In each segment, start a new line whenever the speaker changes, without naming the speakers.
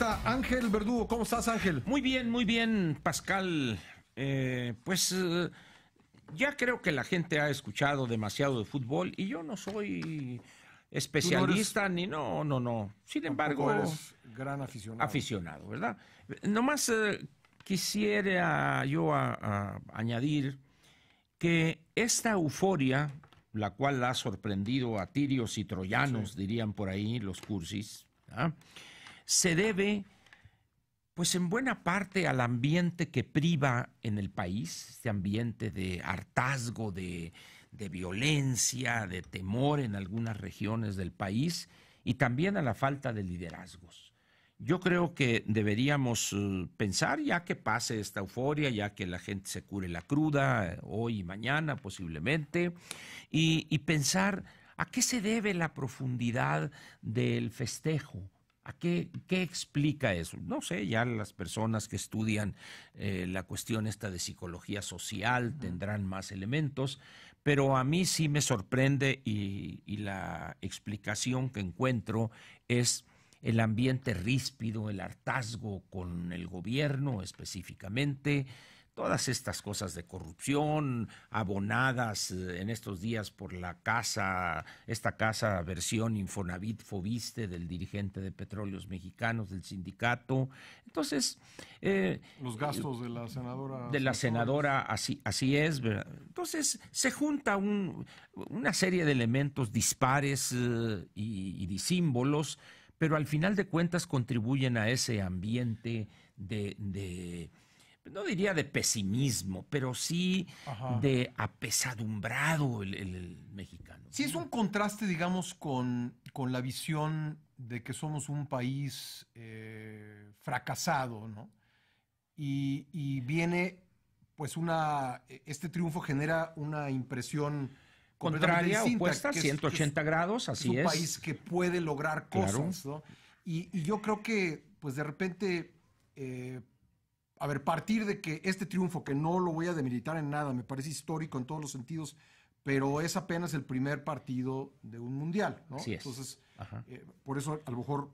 está Ángel Verdugo. ¿Cómo estás, Ángel?
Muy bien, Pascal. Ya creo que la gente ha escuchado demasiado de fútbol y yo no soy especialista ni no. Sin embargo,
eres gran aficionado.
Aficionado, ¿verdad? Nomás quisiera yo añadir que esta euforia, la cual ha sorprendido a tirios y troyanos, dirían por ahí los cursis, ¿verdad?, se debe, pues en buena parte, al ambiente que priva en el país, este ambiente de hartazgo, de violencia, de temor en algunas regiones del país, y también a la falta de liderazgos. Yo creo que deberíamos pensar, ya que pase esta euforia, ya que la gente se cure la cruda, hoy y mañana posiblemente, y pensar a qué se debe la profundidad del festejo. ¿A qué explica eso? No sé, ya las personas que estudian la cuestión esta de psicología social tendrán más elementos, pero a mí sí me sorprende y la explicación que encuentro es el ambiente ríspido, el hartazgo con el gobierno específicamente, todas estas cosas de corrupción abonadas en estos días por esta casa versión Infonavit Fobiste del dirigente de Petróleos Mexicanos del sindicato. Entonces,
los gastos de la senadora.
De la senadora, así es, ¿verdad? Entonces, se junta una serie de elementos dispares y disímbolos, pero al final de cuentas contribuyen a ese ambiente no diría de pesimismo, pero sí de apesadumbrado el mexicano.
Sí, es un contraste, digamos, con la visión de que somos un país fracasado, ¿no? Y viene, pues, este triunfo genera una impresión
contraria,
distinta,
opuesta, 180 grados, así es.
Es un país que puede lograr cosas, ¿no? Y yo creo que, pues, de repente... A ver, partir de que este triunfo, que no lo voy a demeritar en nada, me parece histórico en todos los sentidos, pero es apenas el primer partido de un mundial, ¿no?
Así es.
Entonces, por eso a lo mejor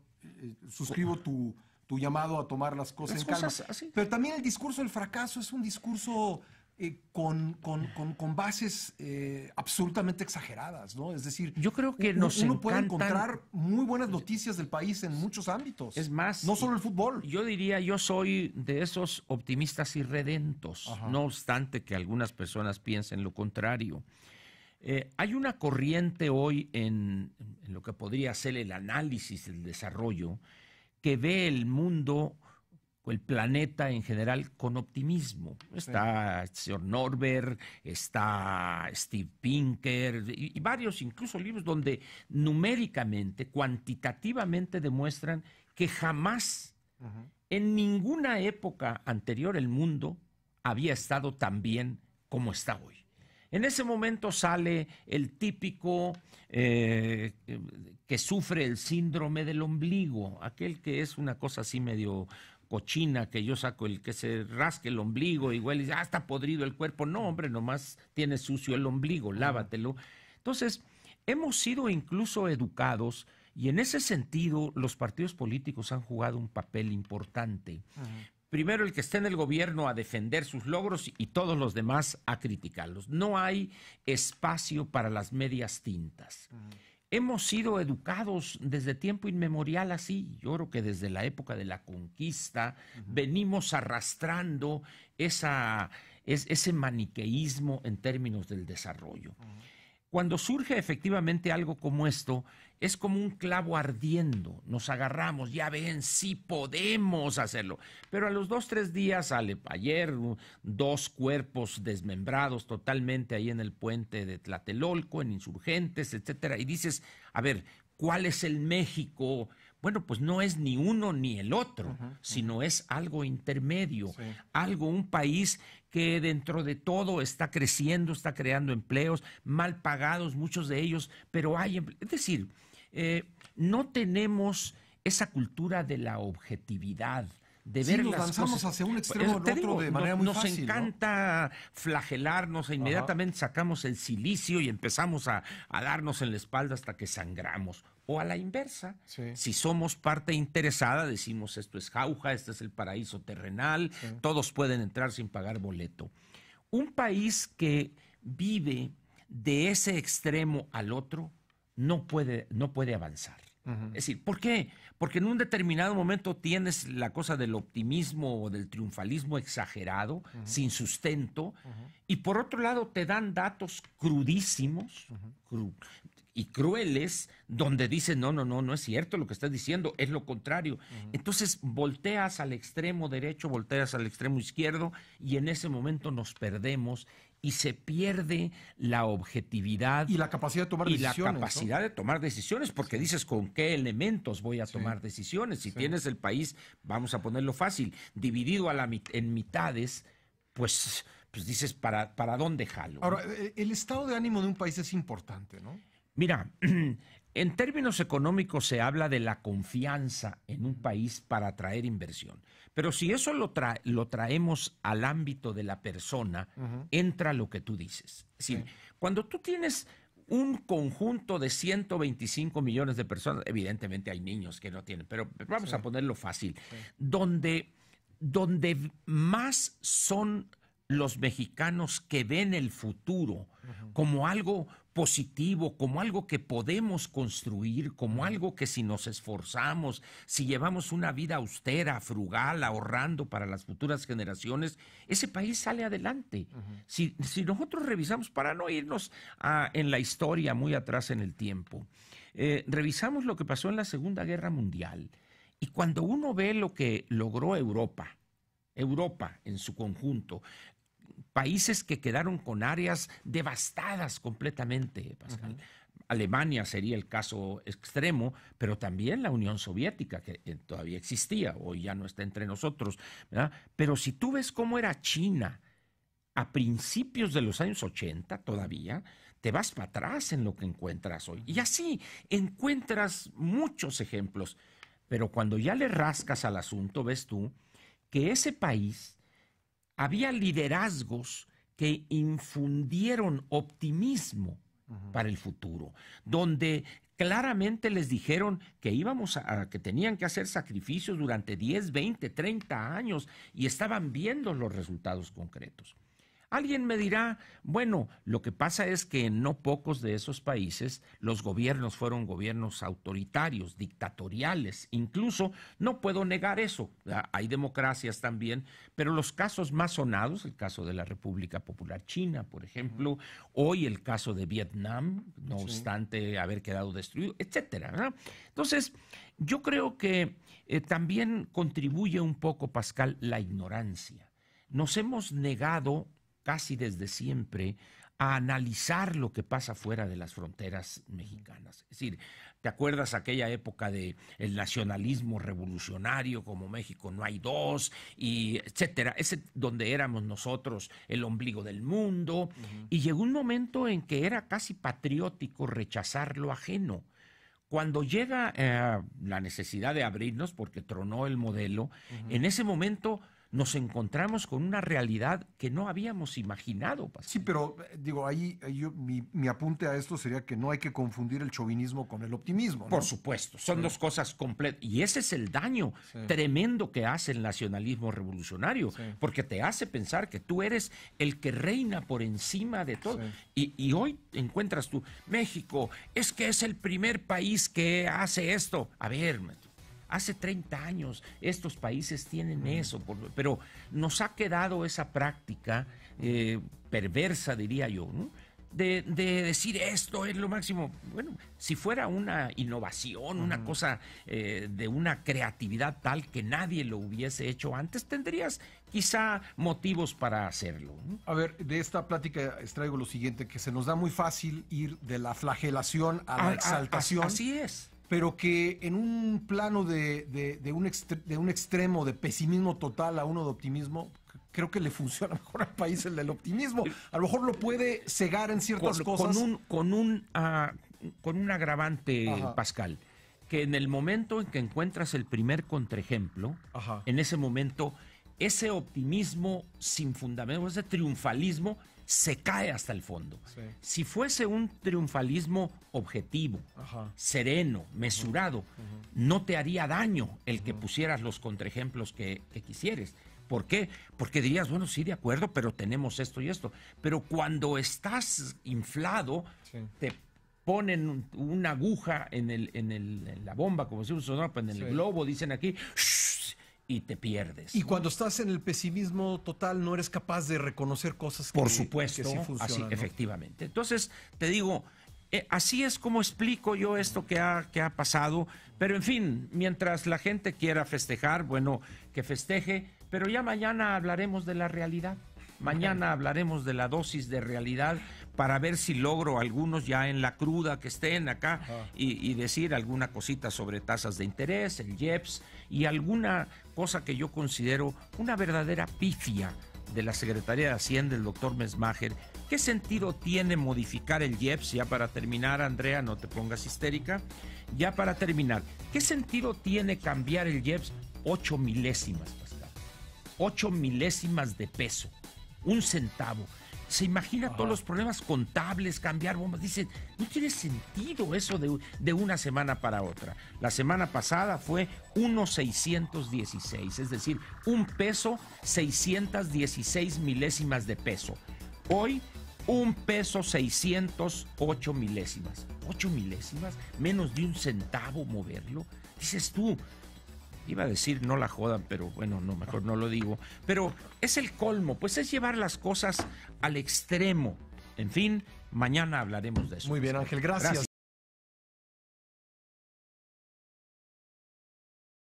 suscribo tu llamado a tomar las cosas en calma.
Así.
Pero también el discurso del fracaso es un discurso con bases absolutamente exageradas, ¿no? Es decir,
yo creo que
uno puede encontrar muy buenas noticias del país en muchos ámbitos.
Es más,
no solo el fútbol.
Yo diría, yo soy de esos optimistas irredentos, no obstante que algunas personas piensen lo contrario. Hay una corriente hoy en lo que podría ser el análisis, el desarrollo, que ve el mundo, el planeta en general, con optimismo. Está el señor Norberg, está Steve Pinker y varios incluso libros donde numéricamente, cuantitativamente demuestran que jamás en ninguna época anterior el mundo había estado tan bien como está hoy. En ese momento sale el típico que sufre el síndrome del ombligo, aquel que es una cosa así medio cochina, que yo saco, el que se rasque el ombligo, igual dice, está podrido el cuerpo. No, hombre, nomás tienes sucio el ombligo, lávatelo. Entonces, hemos sido incluso educados, y en ese sentido los partidos políticos han jugado un papel importante. Primero, el que esté en el gobierno a defender sus logros y todos los demás a criticarlos. No hay espacio para las medias tintas. Hemos sido educados desde tiempo inmemorial así. Yo creo que desde la época de la conquista venimos arrastrando ese maniqueísmo en términos del desarrollo. Cuando surge efectivamente algo como esto, es como un clavo ardiendo. Nos agarramos, ya ven, sí podemos hacerlo. Pero a los 2, 3 días sale. Ayer 2 cuerpos desmembrados totalmente ahí en el puente de Tlatelolco, en Insurgentes, etcétera. Y dices, a ver, ¿cuál es el México? Bueno, pues no es ni uno ni el otro, sino es algo intermedio, un país que dentro de todo está creciendo, está creando empleos, mal pagados muchos de ellos, pero hay es decir, no tenemos esa cultura de la objetividad, de ver
nos
las
lanzamos
cosas
hacia un extremo o otro de manera muy fácil.
Nos encanta flagelarnos e inmediatamente sacamos el silicio y empezamos a darnos en la espalda hasta que sangramos. O a la inversa,
Sí.
si somos parte interesada, decimos esto es jauja, este es el paraíso terrenal, todos pueden entrar sin pagar boleto. Un país que vive de ese extremo al otro no puede avanzar. Es decir, ¿por qué? Porque en un determinado momento tienes la cosa del optimismo o del triunfalismo exagerado, sin sustento, y por otro lado te dan datos crudísimos y crueles, donde dicen, no es cierto lo que estás diciendo, es lo contrario. Entonces volteas al extremo derecho, volteas al extremo izquierdo, y en ese momento nos perdemos y se pierde la objetividad
y la capacidad de tomar decisiones.
Y la capacidad de tomar decisiones, porque dices con qué elementos voy a tomar decisiones. Si tienes el país, vamos a ponerlo fácil, dividido en mitades, pues dices, ¿para dónde jalo?
Ahora, el estado de ánimo de un país es importante, ¿no?
Mira, en términos económicos se habla de la confianza en un país para atraer inversión. Pero si eso lo traemos al ámbito de la persona, entra lo que tú dices. Es decir, cuando tú tienes un conjunto de 125 millones de personas, evidentemente hay niños que no tienen, pero vamos a ponerlo fácil, donde más son los mexicanos que ven el futuro como algo positivo, como algo que podemos construir, como algo que si nos esforzamos, si llevamos una vida austera, frugal, ahorrando para las futuras generaciones, ese país sale adelante. Si nosotros revisamos, para no irnos en la historia muy atrás en el tiempo, revisamos lo que pasó en la Segunda Guerra Mundial, y cuando uno ve lo que logró Europa en su conjunto, países que quedaron con áreas devastadas completamente, Pascal. Alemania sería el caso extremo, pero también la Unión Soviética, que todavía existía, hoy ya no está entre nosotros, ¿verdad? Pero si tú ves cómo era China a principios de los años 80 todavía, te vas para atrás en lo que encuentras hoy. Y así encuentras muchos ejemplos, pero cuando ya le rascas al asunto, ves tú que ese país había liderazgos que infundieron optimismo para el futuro, donde claramente les dijeron que que tenían que hacer sacrificios durante 10, 20, 30 años y estaban viendo los resultados concretos. Alguien me dirá, bueno, lo que pasa es que en no pocos de esos países los gobiernos fueron gobiernos autoritarios, dictatoriales. Incluso no puedo negar eso. Hay democracias también, pero los casos más sonados, el caso de la República Popular China, por ejemplo, hoy el caso de Vietnam, no obstante haber quedado destruido, etcétera, ¿verdad? Entonces, yo creo que también contribuye un poco, Pascal, la ignorancia. Nos hemos negado casi desde siempre, a analizar lo que pasa fuera de las fronteras mexicanas. Es decir, ¿te acuerdas aquella época del nacionalismo revolucionario, como México no hay dos, y etcétera? Ese donde éramos nosotros el ombligo del mundo, y llegó un momento en que era casi patriótico rechazar lo ajeno. Cuando llega la necesidad de abrirnos, porque tronó el modelo, en ese momento nos encontramos con una realidad que no habíamos imaginado, Pascal.
Sí, pero digo, ahí mi apunte a esto sería que no hay que confundir el chauvinismo con el optimismo, ¿no?
Por supuesto, son dos cosas completas. Y ese es el daño tremendo que hace el nacionalismo revolucionario, porque te hace pensar que tú eres el que reina por encima de todo. Y hoy encuentras tú, México, es que es el primer país que hace esto. A ver, hace 30 años estos países tienen eso, pero nos ha quedado esa práctica perversa, diría yo, ¿no? De decir esto es lo máximo. Bueno, si fuera una innovación, una cosa de una creatividad tal que nadie lo hubiese hecho antes, tendrías quizá motivos para hacerlo, ¿no?
A ver, de esta plática extraigo lo siguiente, que se nos da muy fácil ir de la flagelación a la exaltación.
Así es.
Pero que en un plano de un extremo de pesimismo total a uno de optimismo, creo que le funciona mejor al país el del optimismo. A lo mejor lo puede cegar en ciertas cosas.
Con un agravante, Pascal, que en el momento en que encuentras el primer contraejemplo, en ese momento ese optimismo sin fundamento, ese triunfalismo, se cae hasta el fondo. Sí. Si fuese un triunfalismo objetivo, sereno, mesurado, no te haría daño el que pusieras los contraejemplos que quisieres. ¿Por qué? Porque dirías, bueno, sí, de acuerdo, pero tenemos esto y esto. Pero cuando estás inflado, te ponen una aguja en la bomba, como decimos, en el globo, dicen aquí, y te pierdes.
Y cuando estás en el pesimismo total, no eres capaz de reconocer cosas
por supuesto,
que sí funcionan.
Así,
¿no?
Efectivamente. Entonces, te digo, así es como explico yo esto que ha pasado. Pero, en fin, mientras la gente quiera festejar, bueno, que festeje. Pero ya mañana hablaremos de la realidad. Mañana hablaremos de la dosis de realidad para ver si logro algunos ya en la cruda que estén acá y decir alguna cosita sobre tasas de interés, el IEPS y alguna cosa que yo considero una verdadera pifia de la Secretaría de Hacienda, el doctor Mesmacher. ¿Qué sentido tiene modificar el IEPS? Ya para terminar, Andrea, no te pongas histérica. Ya para terminar, ¿qué sentido tiene cambiar el IEPS 8 milésimas, Pascal? 8 milésimas de peso. 1 centavo. Se imagina todos los problemas contables, cambiar bombas. Dicen, no tiene sentido eso de una semana para otra. La semana pasada fue 1,616, es decir, 1 peso, 616 milésimas de peso. Hoy, 1 peso, 608 milésimas. 8 milésimas, menos de 1 centavo moverlo. Dices tú, iba a decir no la jodan, pero bueno, no, mejor no lo digo. Pero es el colmo, pues es llevar las cosas al extremo. En fin, mañana hablaremos de eso.
Muy bien, Ángel, gracias.